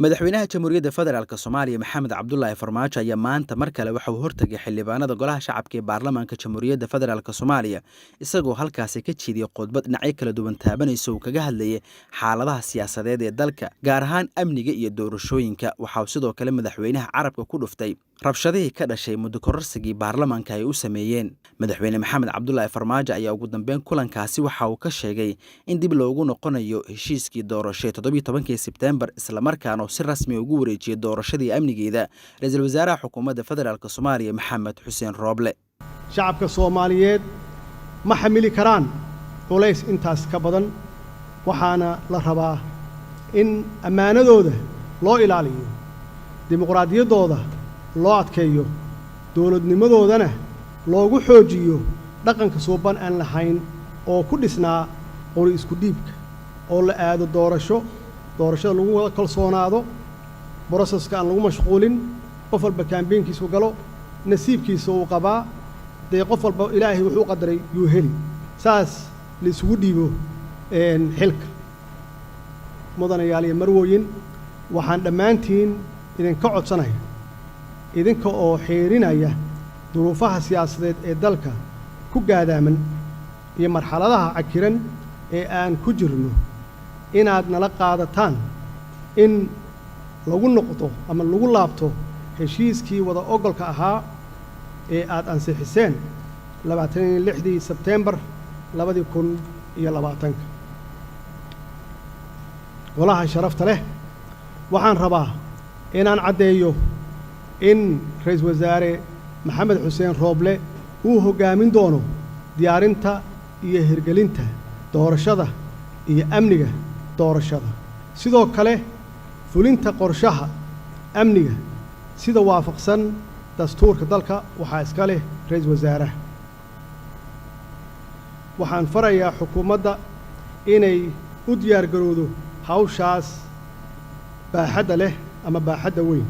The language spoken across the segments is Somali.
madaxweynaha jamhuuriyadda federaalk Soomaaliya Maxamed Cabdullaahi Farmaajo ayaa maanta mar kale waxa uu hortagay xildhibaanada golaha shacabka ee baarlamaanka jamhuuriyadda federaalk Soomaaliya isagoo halkaasi ka jeediyay khudbad dhinacyo kala duwan taabanaysa oo kaga hadlayay xaaladaha siyaasadeed ee dalka gaar ahaan amniga iyo doorashooyinka. Waxa uu sidoo kale madaxweynaha carabka ku dhuftay rabshadihii ka dhashay muddo kororsigii baarlamaanka ay u sameeyeen. Madaxweyne Maxamed Cabdullaahi Farmaajo ayaa ugu dambeyn kulankaasi waxa uu ka sheegay in dib loogu noqonayo heshiiskii doorasho 17 Sebtembar isla markaana si rasmi ugu wareejiyay doorashadii amnigeeda ra'iisul wasaaraha xukuumadda federaalk Soomaaliya Maxamed Xuseen Rooble. shacabka Soomaaliyeed ma xamili karaan culays intaas ka badan, waxaana la rabaa in ammaanadooda loo ilaaliyo, dimuqraadiyaddooda loo adkeeyo, dowladnimadoodana loogu xoojiyo dhaqanka suuban aan lahayn oo ku dhisnaa qori isku dhiibka oo la aado doorashada lagu wada kalsoonaado, boroseska aan lagu mashquulin, qof walba kaambeynkiisu galo, nasiibkiisa uu qabaa, dee qof walba ilaahay wuxuu qadaray yuu heli, saas la isugu dhiibo xilka. mudanayaal iyo marwooyin, waxaan dhammaantiin idinka codsanaya idinka oo xeerinaya duruufaha siyaasadeed ee dalka ku gaadaaman iyo marxaladaha cakiran ee aan ku jirno inaad nala qaadataan in lagu noqdo ama lagu laabto heshiiskii wada ogolka ahaa ee aad ansixiseen 26 Sebtembar 2020. golaha sharafta leh, waxaan rabaa inaan caddeeyo in ra'iisul wasaare Maxamed Xuseen Rooble uu hoggaamin doono diyaarinta iyo hirgelinta doorashada iyo amniga doorashada, sidoo kale fulinta qorshaha amniga sida waafaqsan dastuurka dalka waxaa iska leh ra'iisul wasaaraha. waxaan farayaa xukuumadda inay u diyaar garowdo hawshaas baaxadda leh ama baaxadda weyn.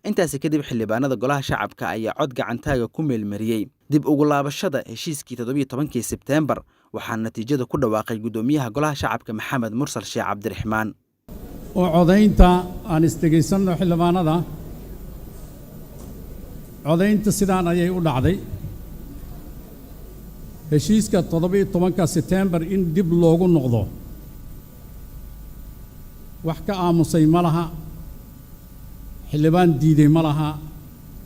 intaasi kadib xildhibaanada golaha shacabka ayaa cod gacantaaga ku meelmariyay dib ugu laabashada heshiiskii 17 Sebtembar, waxaana natiijada ku dhawaaqay gudoomiyaha golaha shacabka Maxamed Mursal Sheekh Cabdiraxmaan. oo codaynta aan isdegeysanno xildhibaanada, codaynta sidaan ayay u dhacday. heshiiska 17 Sebtembar in dib loogu noqdo wax ka aamusay ma laha, xildhibaan diiday ma laha,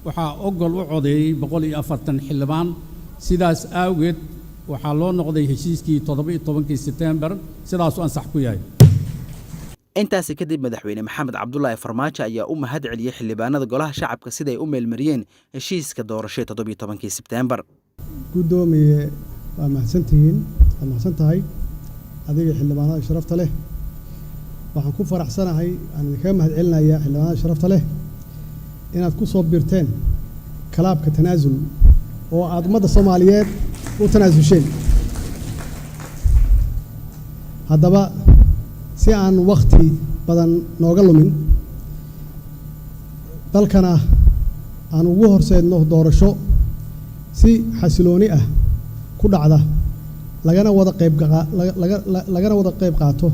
waxaa ogol u codeeyey 140 xildhibaan. sidaas awgeed waxaa loo noqday heshiiskii 17 Sebtembar sidaasuu ansax ku yahay. intaasi kadib madaxweyne Maxamed Cabdullaahi Farmaajo ayaa u mahad celiyay xildhibaanada golaha shacabka siday u meelmariyeen heshiiska doorashada 17 Sebtembar. gudoomiye waa mahadsantihiin, waa mahadsantahay adiga xildhibaanada sharafta leh. waxaan ku faraxsanahay aan idinkaga mahad celinayaa xildhibaanada sharafta leh inaad ku soo biirteen kalaabka tanaasul oo aad ummadda Soomaaliyeed u tanaasulsheen. haddaba si aan waqti badan nooga lumin, dalkana aan ugu horseedno doorasho si xasilooni ah ku dhacda lagana wada qayb qaato,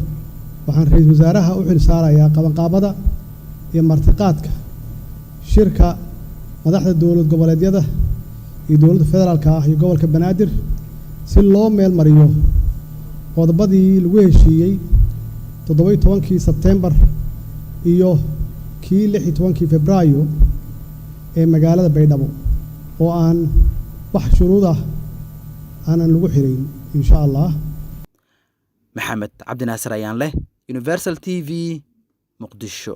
waxaan ra'iisul wasaaraha u xil saarayaa qabanqaabada iyo martiqaadka shirka madaxda dowlad goboleedyada iyo dowladda federaalka ah iyo gobolka Banaadir si loo meel mariyo qodobadii lagu heshiiyey 17 Sebtembar iyo kii 16 Febraayo ee magaalada Baydhabo oo aan wax shuruud ah aanan lagu xirayn insha Allah. Maxamed Cabdinaasir ayaan leh Universal TV Muqdisho.